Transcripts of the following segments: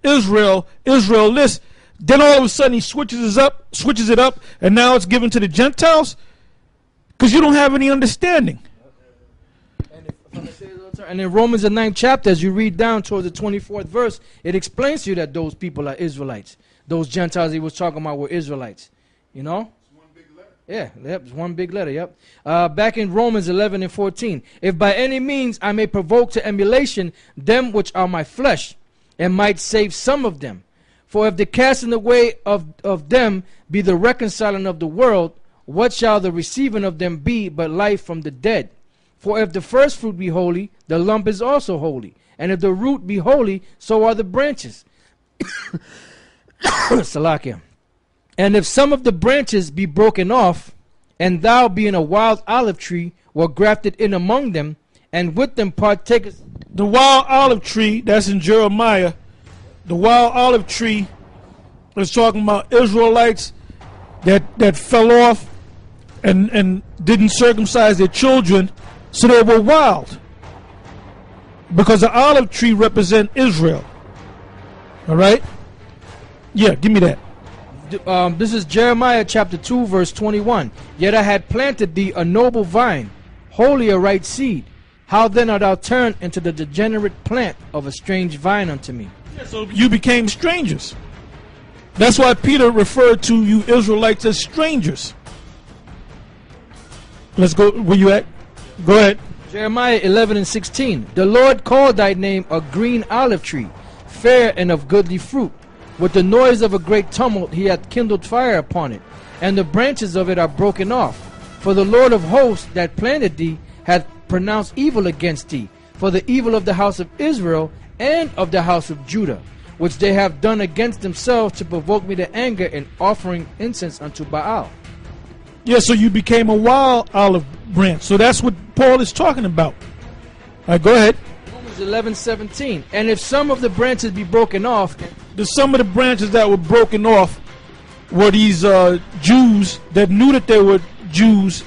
Israel, Israel this. Then all of a sudden he switches it up, and now it's given to the Gentiles? Because you don't have any understanding. And in Romans the 9th chapter, as you read down towards the 24th verse, it explains to you that those people are Israelites. Those Gentiles he was talking about were Israelites. You know? It's one big letter. Yeah, yep, it's one big letter, yep. Back in Romans 11 and 14. If by any means I may provoke to emulation them which are my flesh, and might save some of them. For if the casting away of them be the reconciling of the world, what shall the receiving of them be but life from the dead? For if the first fruit be holy, the lump is also holy. And if the root be holy, so are the branches. Salakia. And if some of the branches be broken off, and thou being a wild olive tree were grafted in among them, and with them partakers. The wild olive tree, that's in Jeremiah. The wild olive tree is talking about Israelites that fell off and didn't circumcise their children. So they were wild, because the olive tree represents Israel. All right? Yeah, give me that. This is Jeremiah chapter 2 verse 21. Yet I had planted thee a noble vine, wholly a right seed. How then art thou turned into the degenerate plant of a strange vine unto me? Yeah, so you became strangers. That's why Peter referred to you Israelites as strangers. Let's go. Where you at? Go ahead. Jeremiah 11 and 16. The Lord called thy name a green olive tree, fair and of goodly fruit. With the noise of a great tumult he hath kindled fire upon it, and the branches of it are broken off. For the Lord of hosts that planted thee hath pronounced evil against thee, for the evil of the house of Israel and of the house of Judah, which they have done against themselves to provoke me to anger in offering incense unto Baal. Yeah, so you became a wild olive branch. So that's what Paul is talking about. All right, go ahead. Romans 11:17. And if some of the branches be broken off. Some of the branches that were broken off were these Jews that knew that they were Jews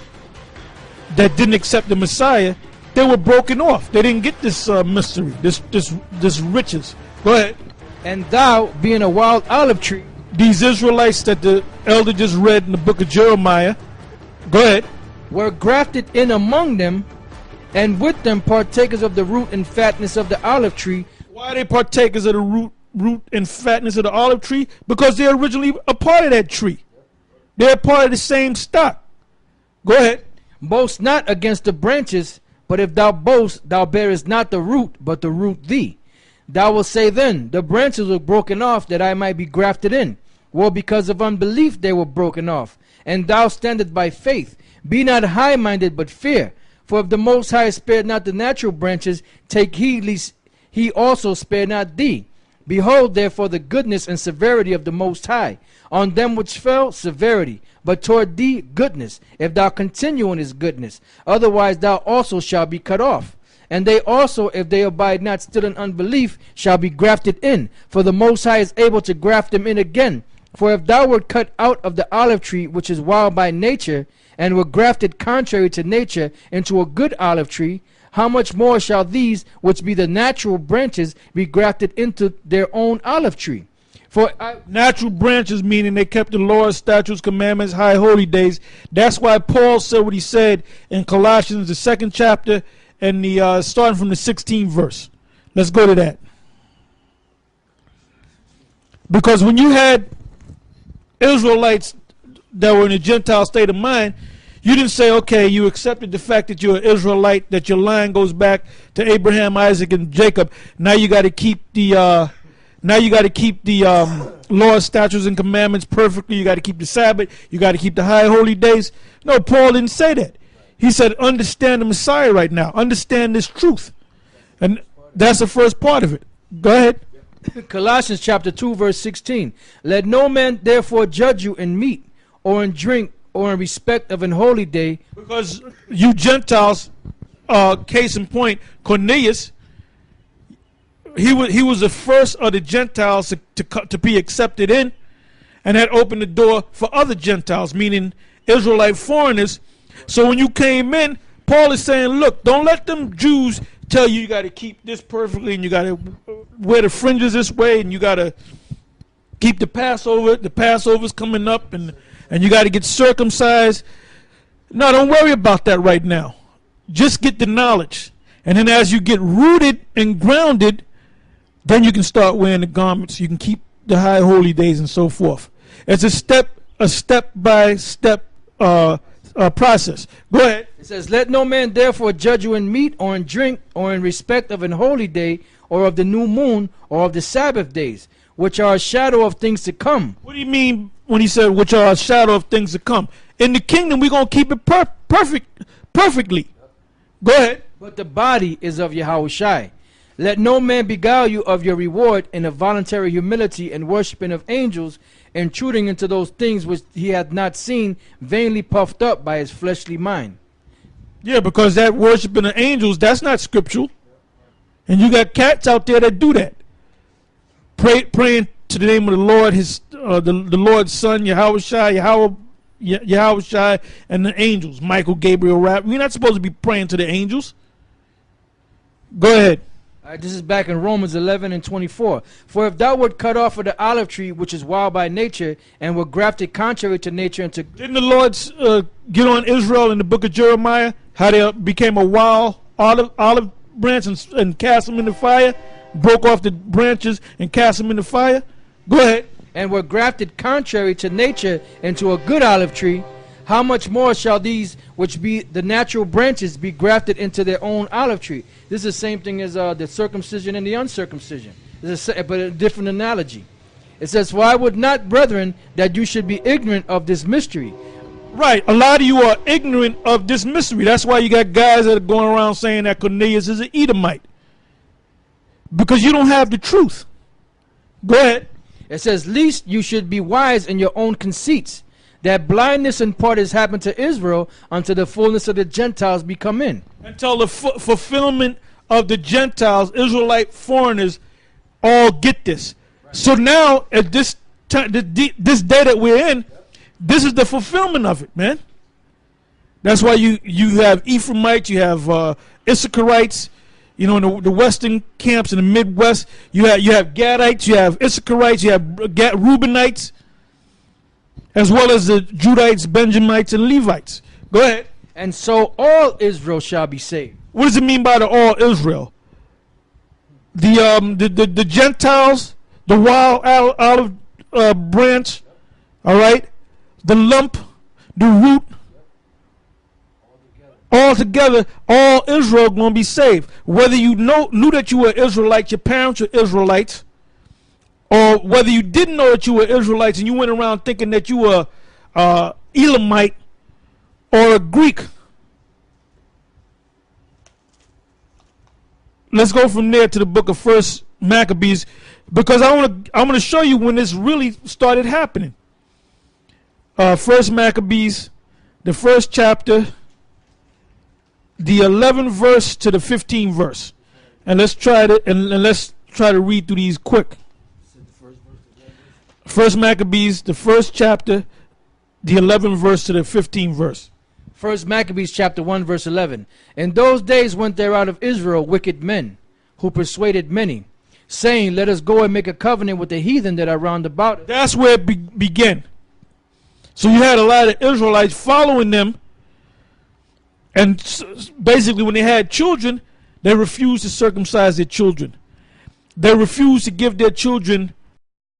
that didn't accept the Messiah. They were broken off. They didn't get this mystery, this riches. Go ahead. And thou, being a wild olive tree. These Israelites that the elder just read in the book of Jeremiah. Go ahead. Were grafted in among them, and with them partakers of the root and fatness of the olive tree. Why are they partakers of the root and fatness of the olive tree? Because they're originally a part of that tree. They're part of the same stock. Go ahead. Boast not against the branches, but if thou boast, thou bearest not the root, but the root thee. Thou wilt say then, the branches were broken off that I might be grafted in. Well, because of unbelief they were broken off. And thou standest by faith. Be not high-minded, but fear. For if the Most High spared not the natural branches, take heed lest he also spare not thee. Behold, therefore, the goodness and severity of the Most High. On them which fell, severity, but toward thee, goodness, if thou continue in his goodness. Otherwise thou also shalt be cut off. And they also, if they abide not still in unbelief, shall be grafted in. For the Most High is able to graft them in again. For if thou wert cut out of the olive tree, which is wild by nature, and were grafted contrary to nature into a good olive tree, how much more shall these, which be the natural branches, be grafted into their own olive tree? For natural branches, meaning they kept the laws, statutes, commandments, high holy days. That's why Paul said what he said in Colossians, the 2nd chapter, and the starting from the 16th verse. Let's go to that. Because when you had Israelites that were in a Gentile state of mind, you didn't say, okay, you accepted the fact that you're an Israelite, that your line goes back to Abraham, Isaac, and Jacob. Now you got to keep the laws, statutes, and commandments perfectly. You got to keep the Sabbath. You got to keep the high holy days. No, Paul didn't say that. He said, understand the Messiah right now. Understand this truth. And that's the first part of it. Go ahead. Colossians chapter 2 verse 16. Let no man therefore judge you in meat or in drink or in respect of an holy day. Because you Gentiles, case in point, Cornelius, he was the first of the Gentiles to be accepted in, and that opened the door for other Gentiles, meaning Israelite foreigners. So when you came in, Paul is saying, look, don't let them Jews tell you got to keep this perfectly, and you got to wear the fringes this way, and you got to keep the Passover. The Passover's coming up, and you got to get circumcised. No, don't worry about that right now. Just get the knowledge. And then as you get rooted and grounded, then you can start wearing the garments. You can keep the high holy days and so forth. It's a step-by-step process. Go ahead. It says, let no man therefore judge you in meat or in drink or in respect of an holy day or of the new moon or of the Sabbath days, which are a shadow of things to come. What do you mean when he said which are a shadow of things to come? In the kingdom, we're going to keep it perfectly. Go ahead. But the body is of Yahushai. Let no man beguile you of your reward in a voluntary humility and worshiping of angels, intruding into those things which he hath not seen, vainly puffed up by his fleshly mind. Yeah, because that worshiping of angels, that's not scriptural. And you got cats out there that do that. Praying to the name of the Lord, the Lord's Son, Yahushai, and the angels, Michael, Gabriel, Raphael. We're not supposed to be praying to the angels. Go ahead. This is back in Romans 11 and 24. For if thou wert cut off of the olive tree, which is wild by nature, and were grafted contrary to nature into... Didn't the Lord get on Israel in the book of Jeremiah? How they became a wild olive branch and cast them in the fire? Broke off the branches and cast them in the fire? Go ahead. And were grafted contrary to nature into a good olive tree, how much more shall these which be the natural branches be grafted into their own olive tree? This is the same thing as the circumcision and the uncircumcision. But a different analogy. It says, for I would not, brethren, that you should be ignorant of this mystery. Right. A lot of you are ignorant of this mystery. That's why you got guys that are going around saying that Cornelius is an Edomite. Because you don't have the truth. Go ahead. It says, least you should be wise in your own conceits, that blindness in part has happened to Israel until the fullness of the Gentiles be come in. Until the fulfillment of the Gentiles, Israelite foreigners, all get this. Right. So now, at this time, this day that we're in, this is the fulfillment of it, man. That's why you have Ephraimites, you have Issacharites, you know, in the western camps in the Midwest, you have Gadites, you have Issacharites, you have Reubenites, as well as the Judites, Benjamites, and Levites. Go ahead. And so all Israel shall be saved. What does it mean by the all Israel? The Gentiles, the wild olive branch, all right, the lump, the root, all together, all Israel going to be saved. Whether you knew that you were Israelites, your parents were Israelites, or whether you didn't know that you were Israelites and you went around thinking that you were Elamite or a Greek. Let's go from there to the book of First Maccabees, because I want to show you when this really started happening. First Maccabees, the first chapter, the 11th verse to the 15th verse, and let's try to read through these quick. First Maccabees, the first chapter, the 11th verse to the 15th verse. First Maccabees chapter 1 verse 11. In those days went there out of Israel wicked men, who persuaded many, saying, let us go and make a covenant with the heathen that are round about us. That's where it began. So you had a lot of Israelites following them, and basically when they had children, they refused to circumcise their children. They refused to give their children